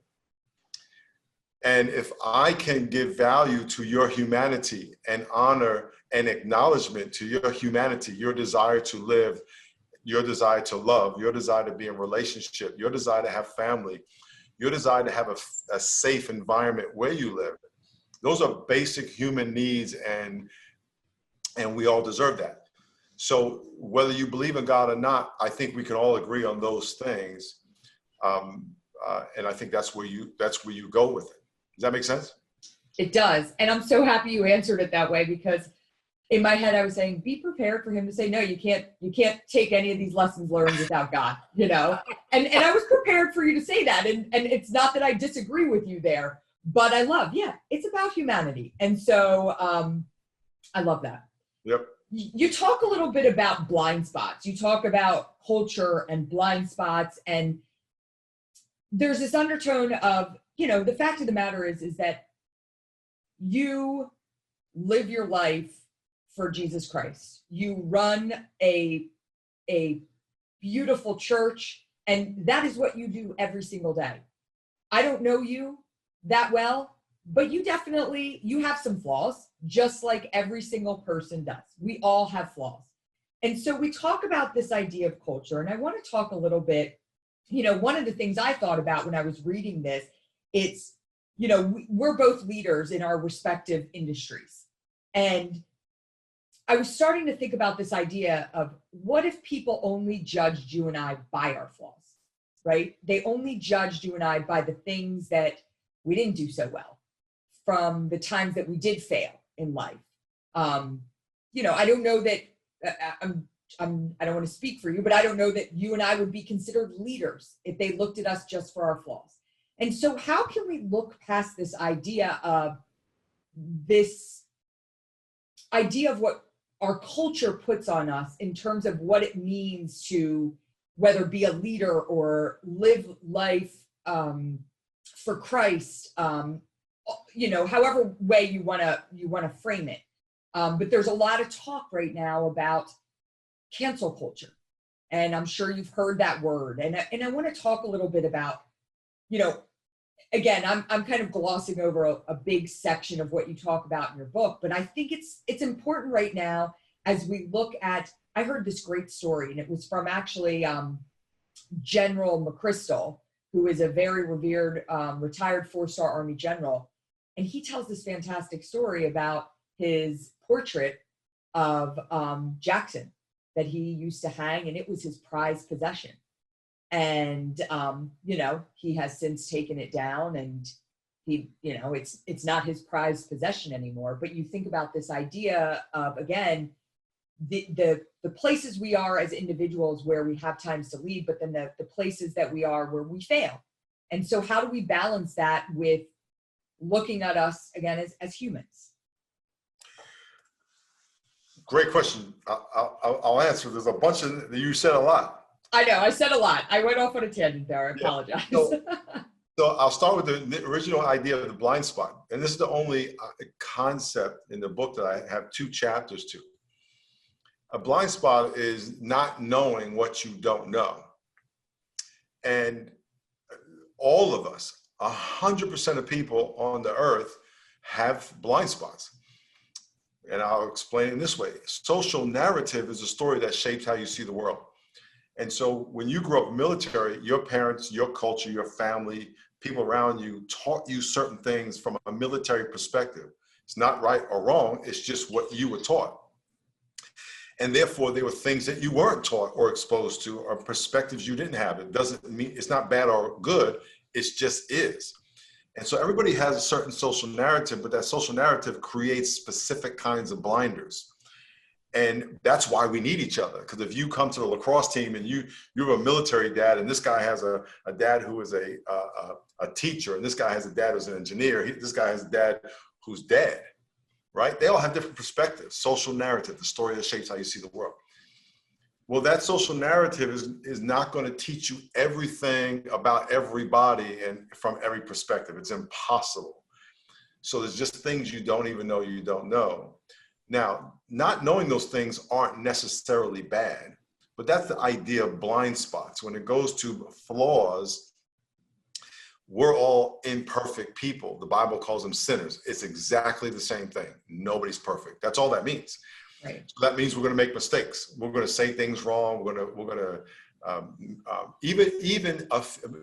Speaker 2: And if I can give value to your humanity and honor and acknowledgement to your humanity, your desire to live, your desire to love, your desire to be in relationship, your desire to have family, your desire to have a safe environment where you live. Those are basic human needs, and we all deserve that. So whether you believe in God or not, I think we can all agree on those things. And I think that's where you go with it. Does that make sense?
Speaker 1: It does. And I'm so happy you answered it that way, because in my head, I was saying, be prepared for him to say, no, you can't take any of these lessons learned without God, you know? And I was prepared for you to say that. And it's not that I disagree with you there, but it's about humanity. And so I love that.
Speaker 2: Yep.
Speaker 1: You talk a little bit about blind spots. You talk about culture and blind spots. And there's this undertone of, you know, the fact of the matter is that you live your life for Jesus Christ. You run a beautiful church, and that is what you do every single day. I don't know you that well, but you have some flaws, just like every single person does. We all have flaws. And so we talk about this idea of culture, and I want to talk a little bit, you know, one of the things I thought about when I was reading this, it's, you know, we're both leaders in our respective industries. And I was starting to think about this idea of what if people only judged you and I by our flaws, right? They only judged you and I by the things that we didn't do so well, from the times that we did fail in life. You know, I don't know that I don't want to speak for you, but I don't know that you and I would be considered leaders if they looked at us just for our flaws. And so how can we look past this idea of what our culture puts on us in terms of what it means to whether be a leader or live life for Christ, you know, however way you want to frame it. But there's a lot of talk right now about cancel culture, and I'm sure you've heard that word. And I want to talk a little bit about, you know, again, I'm kind of glossing over a big section of what you talk about in your book, but I think it's important right now as we look at. I heard this great story, and it was from actually General McChrystal, who is a very revered retired 4-star Army general, and he tells this fantastic story about his portrait of Jackson that he used to hang, and it was his prized possession. And you know, he has since taken it down, and he, you know, it's not his prized possession anymore. But you think about this idea of, again, the places we are as individuals where we have times to lead, but then the places that we are where we fail. And so how do we balance that with looking at us again as humans?
Speaker 2: Great question. I'll answer. There's a bunch of, you said a lot.
Speaker 1: I know, I said a lot. I went off on a tangent there. I apologize.
Speaker 2: So I'll start with the original idea of the blind spot. And this is the only concept in the book that I have 2 chapters to. A blind spot is not knowing what you don't know. And all of us, 100% of people on the earth have blind spots. And I'll explain it in this way. Social narrative is a story that shapes how you see the world. And so when you grew up military, your parents, your culture, your family, people around you taught you certain things from a military perspective. It's not right or wrong. It's just what you were taught. And therefore, there were things that you weren't taught or exposed to, or perspectives you didn't have. It doesn't mean it's not bad or good. It just is. And so everybody has a certain social narrative, but that social narrative creates specific kinds of blinders. And that's why we need each other. Because if you come to the lacrosse team and you're a military dad, and this guy has a dad who is a teacher, and this guy has a dad who's an engineer, this guy has a dad who's dead, right? They all have different perspectives. Social narrative, the story that shapes how you see the world. Well, that social narrative is not going to teach you everything about everybody and from every perspective. It's impossible. So there's just things you don't even know you don't know. Now, not knowing those things aren't necessarily bad, but that's the idea of blind spots. When it goes to flaws, we're all imperfect people. The Bible calls them sinners. It's exactly the same thing. Nobody's perfect. That's all that means.
Speaker 1: Right.
Speaker 2: So that means we're going to make mistakes. We're going to say things wrong.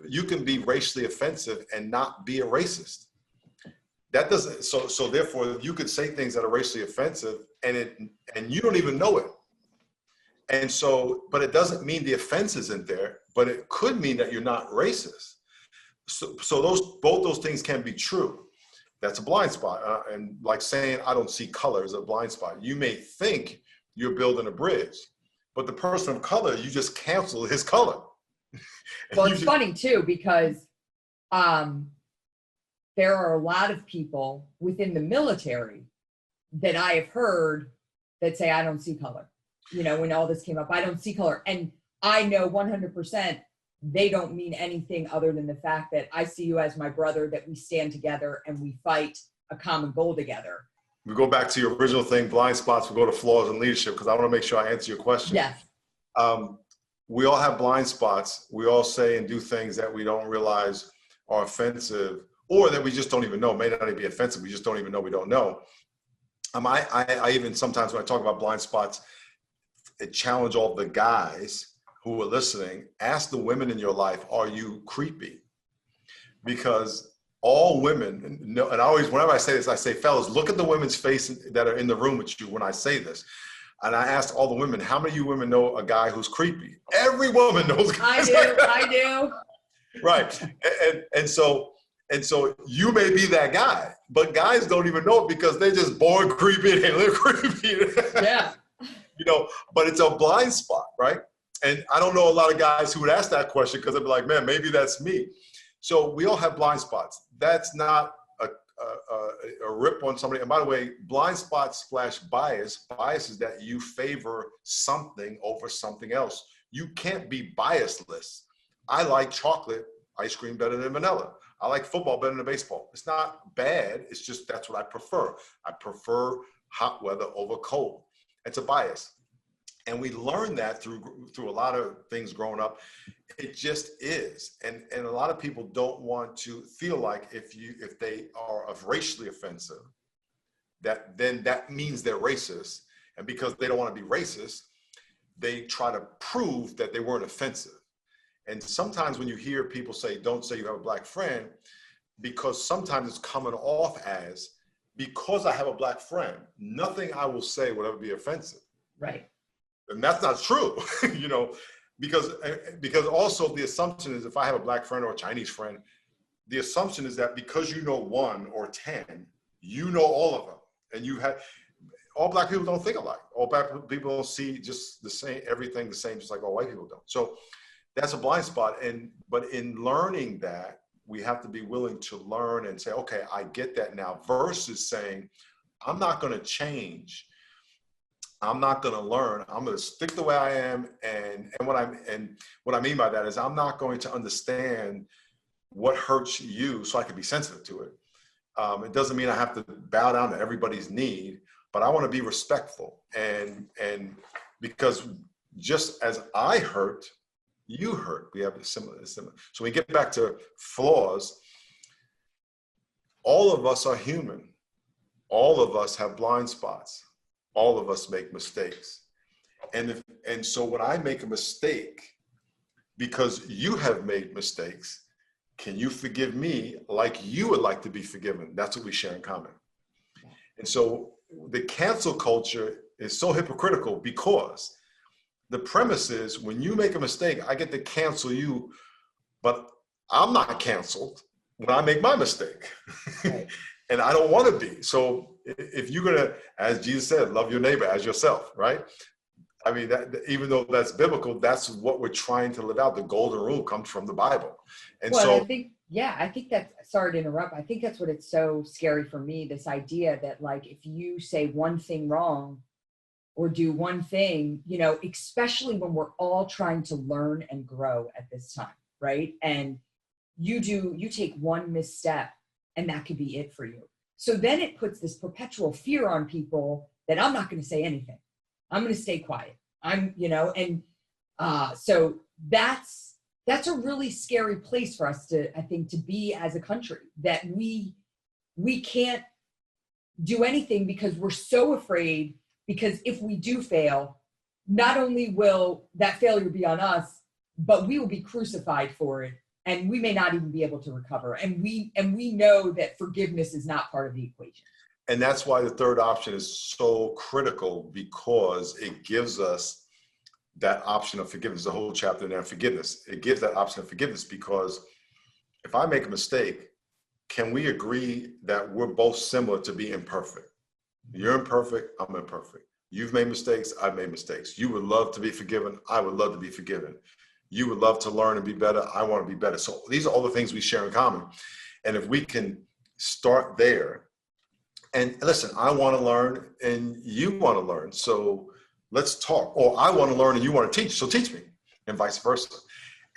Speaker 2: You can be racially offensive and not be a racist. That doesn't, so therefore you could say things that are racially offensive and you don't even know it. And so, but it doesn't mean the offense isn't there, but it could mean that you're not racist. So both those things can be true. That's a blind spot. And like saying, I don't see color is a blind spot. You may think you're building a bridge, but the person of color, you just cancel his color.
Speaker 1: Well, it's funny too, because there are a lot of people within the military that I have heard that say, I don't see color. You know, when all this came up, I don't see color. And I know 100% they don't mean anything other than the fact that I see you as my brother, that we stand together and we fight a common goal together.
Speaker 2: We go back to your original thing, blind spots, we go to flaws in leadership, because I want to make sure I answer your question.
Speaker 1: Yes.
Speaker 2: We all have blind spots. We all say and do things that we don't realize are offensive, or that we just don't even know. May not even be offensive. We just don't even know we don't know. I even sometimes when I talk about blind spots, I challenge all the guys who are listening, ask the women in your life, are you creepy? Because all women know, and I always, whenever I say this, I say, fellas, look at the women's face that are in the room with you when I say this. And I asked all the women, how many of you women know a guy who's creepy? Every woman knows.
Speaker 1: I do.
Speaker 2: Right. And so you may be that guy, but guys don't even know it because they're just born creepy and they live creepy.
Speaker 1: Yeah.
Speaker 2: You know, but it's a blind spot, right? And I don't know a lot of guys who would ask that question because they'd be like, man, maybe that's me. So we all have blind spots. That's not a rip on somebody. And by the way, blind spots / bias is that you favor something over something else. You can't be biasless. I like chocolate ice cream better than vanilla. I like football better than baseball. It's not bad. It's just that's what I prefer. I prefer hot weather over cold. It's a bias. And we learn that through a lot of things growing up. It just is. And a lot of people don't want to feel like if they are racially offensive, then that means they're racist. And because they don't want to be racist, they try to prove that they weren't offensive. And sometimes when you hear people say, don't say you have a black friend, because sometimes it's coming off as, because I have a black friend, nothing I will say will ever be offensive.
Speaker 1: Right.
Speaker 2: And that's not true, you know, because also the assumption is if I have a black friend or a Chinese friend, the assumption is that because you know 1 or 10, you know all of them. And all black people don't think alike. All black people don't see just the same, everything the same, just like all white people don't. So that's a blind spot. But in learning that, we have to be willing to learn and say, okay, I get that now, versus saying, I'm not going to change. I'm not going to learn. I'm going to stick the way I am. And what I mean by that is I'm not going to understand what hurts you so I can be sensitive to it. It doesn't mean I have to bow down to everybody's need, but I want to be respectful. And because just as I hurt, you hurt. We have a similar. So we get back to flaws. All of us are human. All of us have blind spots. All of us make mistakes. And so when I make a mistake, because you have made mistakes, can you forgive me like you would like to be forgiven? That's what we share in common. And so the cancel culture is so hypocritical because the premise is when you make a mistake, I get to cancel you, but I'm not canceled when I make my mistake. Right. And I don't want to be. So if you're going to, as Jesus said, love your neighbor as yourself, right? I mean, even though that's biblical, that's what we're trying to live out. The golden rule comes from the Bible. And
Speaker 1: well,
Speaker 2: so
Speaker 1: I think that's, sorry to interrupt. I think that's what it's so scary for me, this idea that like, if you say one thing wrong or do one thing, you know, especially when we're all trying to learn and grow at this time, right? And you take one misstep and that could be it for you. So then it puts this perpetual fear on people that I'm not going to say anything. I'm going to stay quiet. So that's a really scary place for us to, I think, to be as a country, that we can't do anything because we're so afraid, because if we do fail, not only will that failure be on us, but we will be crucified for it. And we may not even be able to recover. And we know that forgiveness is not part of the equation.
Speaker 2: And that's why the third option is so critical, because it gives us that option of forgiveness. The whole chapter in there, forgiveness. It gives that option of forgiveness, because if I make a mistake, can we agree that we're both similar to be imperfect? You're imperfect, I'm imperfect. You've made mistakes, I've made mistakes. You would love to be forgiven, I would love to be forgiven. You would love to learn and be better, I want to be better. So these are all the things we share in common. And if we can start there, and listen, I want to learn and you want to learn, so let's talk. Or I want to learn and you want to teach, so teach me, and vice versa.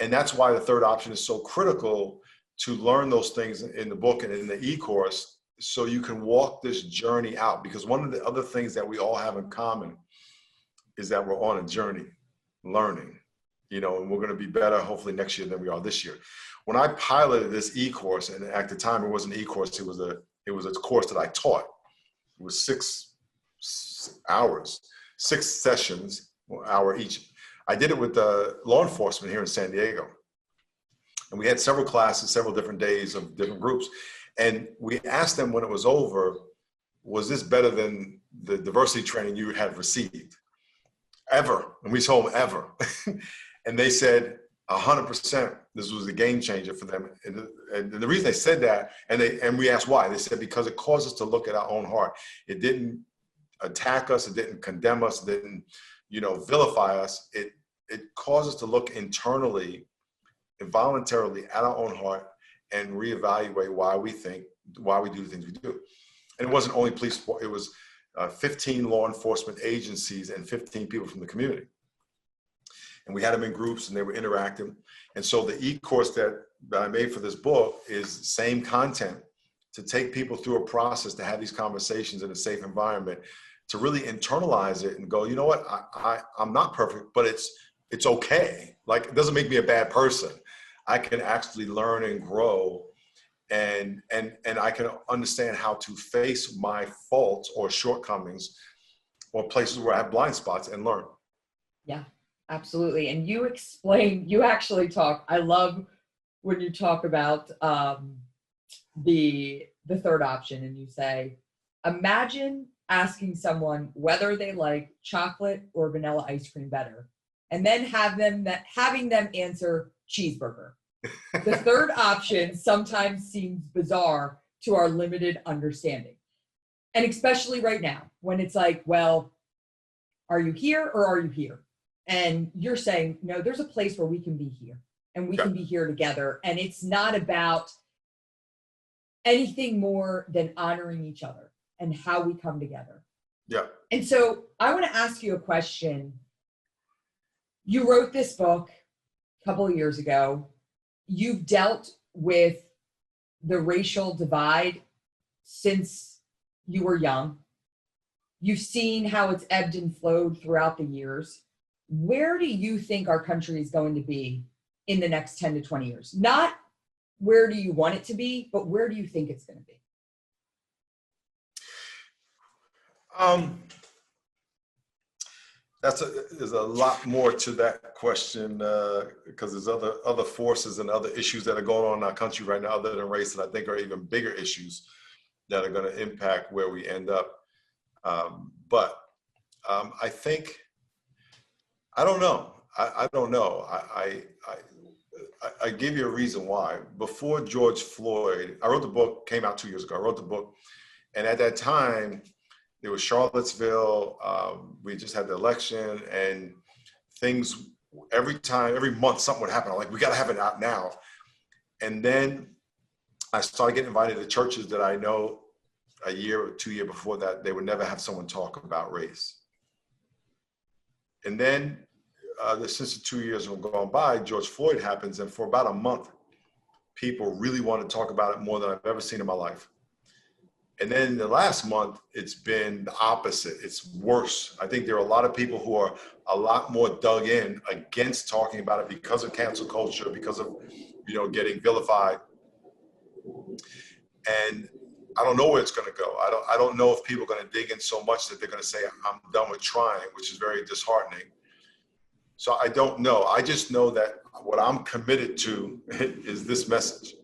Speaker 2: And that's why the third option is so critical, to learn those things in the book and in the e-course, so you can walk this journey out. Because one of the other things that we all have in common is that we're on a journey, learning, and we're going to be better hopefully next year than we are this year. When I piloted this e-course, and at the time it wasn't an e-course, it was a course that I taught. It was 6 hours, 6 sessions, an hour each. I did it with law enforcement here in San Diego. And we had several classes, several different days of different groups. And we asked them when it was over, was this better than the diversity training you had received? Ever. And we told them ever. And they said 100%, this was a game changer for them. And the reason they said that, and we asked why, they said because it caused us to look at our own heart. It didn't attack us, it didn't condemn us, it didn't vilify us. It caused us to look internally, involuntarily at our own heart, and reevaluate why we do the things we do. And it wasn't only police, it was 15 law enforcement agencies and 15 people from the community. And we had them in groups and they were interacting. And so the e-course that I made for this book is same content, to take people through a process to have these conversations in a safe environment, to really internalize it and go, you know what, I'm not perfect, but it's okay. Like, it doesn't make me a bad person. I can actually learn and grow, and I can understand how to face my faults or shortcomings or places where I have blind spots and learn.
Speaker 1: Yeah, absolutely. And you actually talk, I love when you talk about the third option, and you say, imagine asking someone whether they like chocolate or vanilla ice cream better, and then having them answer cheeseburger. The third option sometimes seems bizarre to our limited understanding. And especially right now, when it's like, well, are you here or are you here? And you're saying, no, there's a place where we can be here and we can be here together. And it's not about anything more than honoring each other and how we come together.
Speaker 2: Yeah.
Speaker 1: And so I want to ask you a question. You wrote this book a couple of years ago. You've dealt with the racial divide since you were young. You've seen how it's ebbed and flowed throughout the years. Where do you think our country is going to be in the next 10 to 20 years? Not where do you want it to be, but where do you think it's going to be?
Speaker 2: There's a lot more to that question, because there's other forces and other issues that are going on in our country right now other than race that I think are even bigger issues that are going to impact where we end up. But I think, I don't know. I don't know. I give you a reason why. Before George Floyd, I wrote the book, came out 2 years ago. I wrote the book, and at that time, there was Charlottesville. We just had the election, and things, every month, something would happen. I'm like, we got to have it out now. And then I started getting invited to churches that I know a year or 2 years before that, they would never have someone talk about race. And then since the 2 years have gone by, George Floyd happens, and for about a month, people really want to talk about it more than I've ever seen in my life. And then the last month, it's been the opposite. It's worse. I think there are a lot of people who are a lot more dug in against talking about it because of cancel culture, because of, getting vilified. And I don't know where it's going to go. I don't know if people are going to dig in so much that they're going to say, I'm done with trying, which is very disheartening. So I don't know. I just know that what I'm committed to is this message.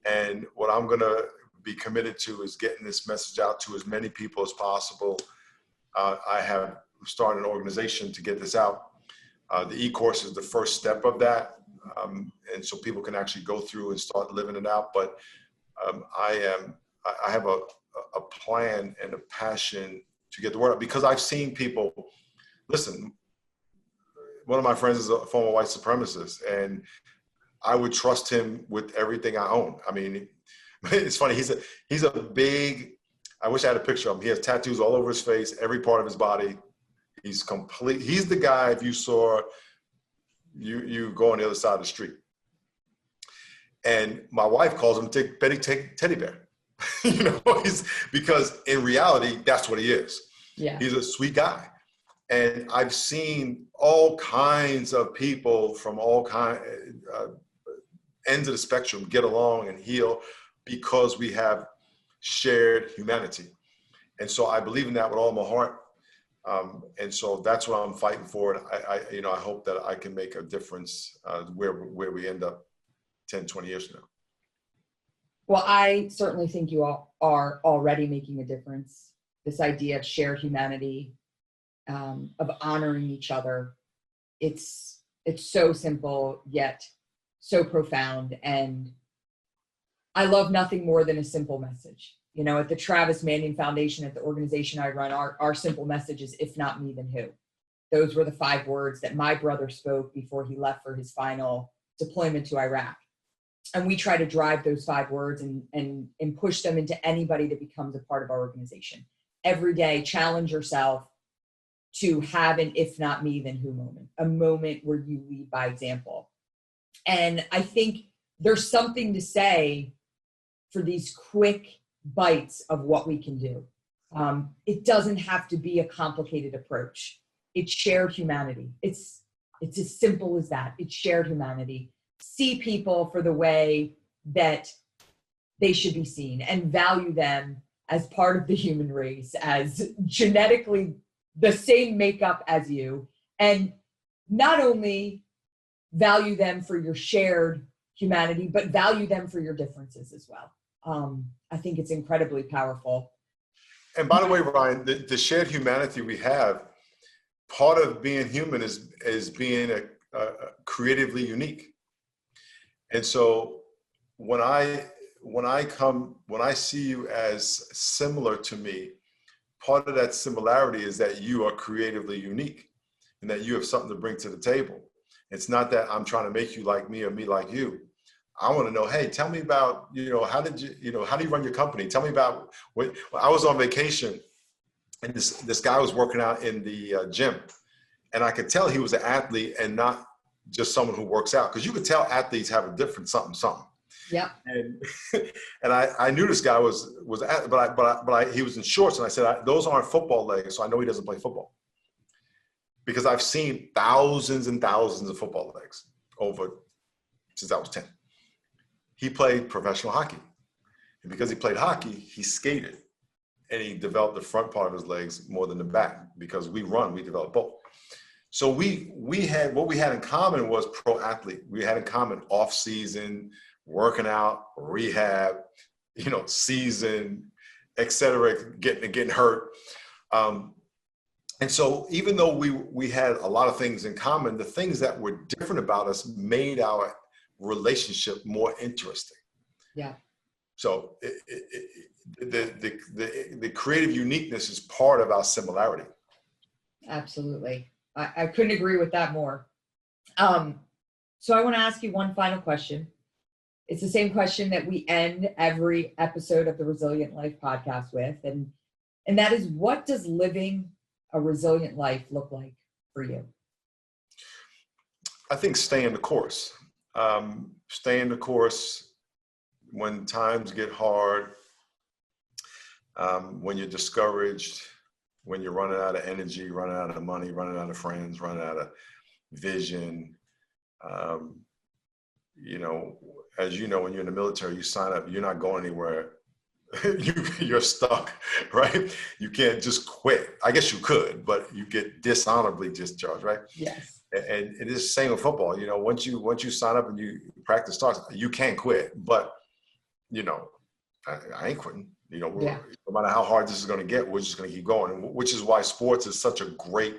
Speaker 2: And what I'm going to be committed to is getting this message out to as many people as possible. I have started an organization to get this out. The e-course is the first step of that. And so people can actually go through and start living it out. But I have a plan and a passion to get the word out, because I've seen people, listen, one of my friends is a former white supremacist, and I would trust him with everything I own. I mean, it's funny. He's a big, I wish I had a picture of him. He has tattoos all over his face, every part of his body. He's the guy, if you saw, you go on the other side of the street. And my wife calls him Betty Teddy Bear. Because in reality, that's what he is.
Speaker 1: Yeah.
Speaker 2: He's a sweet guy. And I've seen all kinds of people from all ends of the spectrum get along and heal because we have shared humanity. And so I believe in that with all my heart. And so that's what I'm fighting for. And I hope that I can make a difference where we end up 10, 20 years from now.
Speaker 1: Well, I certainly think you all are already making a difference. This idea of shared humanity, of honoring each other. It's so simple, yet so profound. And I love nothing more than a simple message. At the Travis Manion Foundation, at the organization I run, our simple message is, if not me, then who? Those were the 5 words that my brother spoke before he left for his final deployment to Iraq. And we try to drive those 5 words and push them into anybody that becomes a part of our organization. Every day, challenge yourself to have an if not me, then who moment, a moment where you lead by example. And I think there's something to say for these quick bites of what we can do. It doesn't have to be a complicated approach. It's shared humanity. It's as simple as that. It's shared humanity. See people for the way that they should be seen and value them as part of the human race, as genetically the same makeup as you, and not only value them for your shared humanity, but value them for your differences as well. I think it's incredibly powerful.
Speaker 2: And by the way, Ryan, the shared humanity we have, part of being human is being creatively unique. And so when I see you as similar to me, part of that similarity is that you are creatively unique and that you have something to bring to the table. It's not that I'm trying to make you like me or me like you. I want to know, hey, tell me about, how do you run your company? Tell me about when I was on vacation and this guy was working out in the gym, and I could tell he was an athlete and not just someone who works out, because you could tell athletes have a different something.
Speaker 1: Yeah.
Speaker 2: And I knew this guy was but he was in shorts, and I said, those aren't football legs, so I know he doesn't play football, because I've seen thousands and thousands of football legs since I was 10. He played professional hockey, and because he played hockey, he skated, and he developed the front part of his legs more than the back. Because we developed both. So we had, what we had in common was pro athlete. We had in common off season, working out, rehab, season, et cetera, getting hurt. And so even though we had a lot of things in common, the things that were different about us made our relationship more interesting.
Speaker 1: Yeah.
Speaker 2: So the creative uniqueness is part of our similarity.
Speaker 1: Absolutely. I couldn't agree with that more. So I want to ask you one final question. It's the same question that we end every episode of the Resilient Life podcast with. And that is, what does living a resilient life look like for you?
Speaker 2: I think staying the course. Staying the course when times get hard, when you're discouraged, when you're running out of energy, running out of money, running out of friends, running out of vision. As you know, when you're in the military, you sign up, you're not going anywhere. You're stuck, right? You can't just quit. I guess you could, but you get dishonorably discharged, right?
Speaker 1: Yes.
Speaker 2: And it is the same with football. Once you sign up and practice starts, you can't quit. But I ain't quitting. No matter how hard this is going to get, we're just going to keep going. Which is why sports is such a great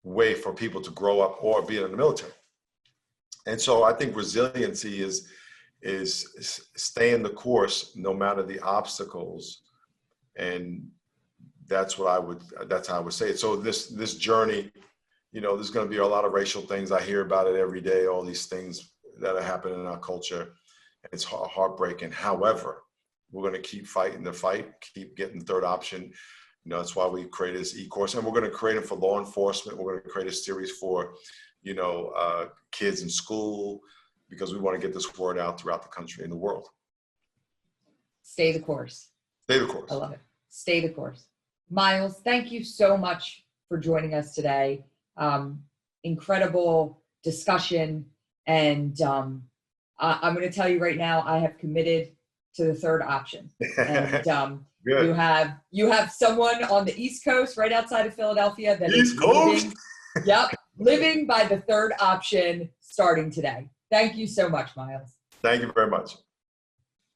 Speaker 2: way for people to grow up or be in the military. And so I think resiliency is is stay in the course no matter the obstacles. And that's how I would say it. So this journey, there's going to be a lot of racial things. I hear about it every day, all these things that are happening in our culture. It's heartbreaking. However, we're going to keep fighting the fight, keep getting third option. That's why we created this e-course, and we're going to create it for law enforcement. We're going to create a series for, kids in school, because we want to get this word out throughout the country and the world.
Speaker 1: Stay the course.
Speaker 2: Stay the course.
Speaker 1: I love it. Stay the course. Miles, thank you so much for joining us today. Incredible discussion. And I'm going to tell you right now, I have committed to the third option. And
Speaker 2: Good.
Speaker 1: you have someone on the East Coast, right outside of Philadelphia, that
Speaker 2: East
Speaker 1: is
Speaker 2: Coast?
Speaker 1: living by the third option starting today. Thank you so much, Miles.
Speaker 2: Thank you very much.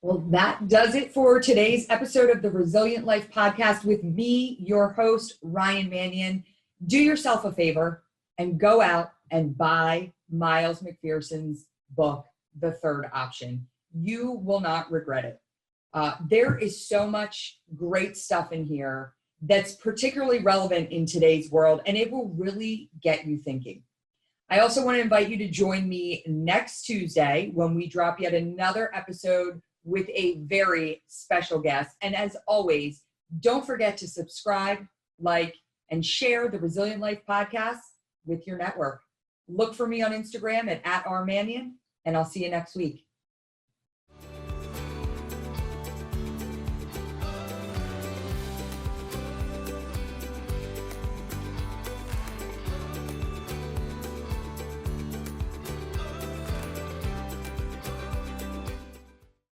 Speaker 1: Well, that does it for today's episode of the Resilient Life Podcast with me, your host, Ryan Manion. Do yourself a favor and go out and buy Miles McPherson's book, The Third Option. You will not regret it. There is so much great stuff in here that's particularly relevant in today's world, and it will really get you thinking. I also want to invite you to join me next Tuesday when we drop yet another episode with a very special guest. And as always, don't forget to subscribe, like, and share the Resilient Life Podcast with your network. Look for me on Instagram at @rmanion, and I'll see you next week.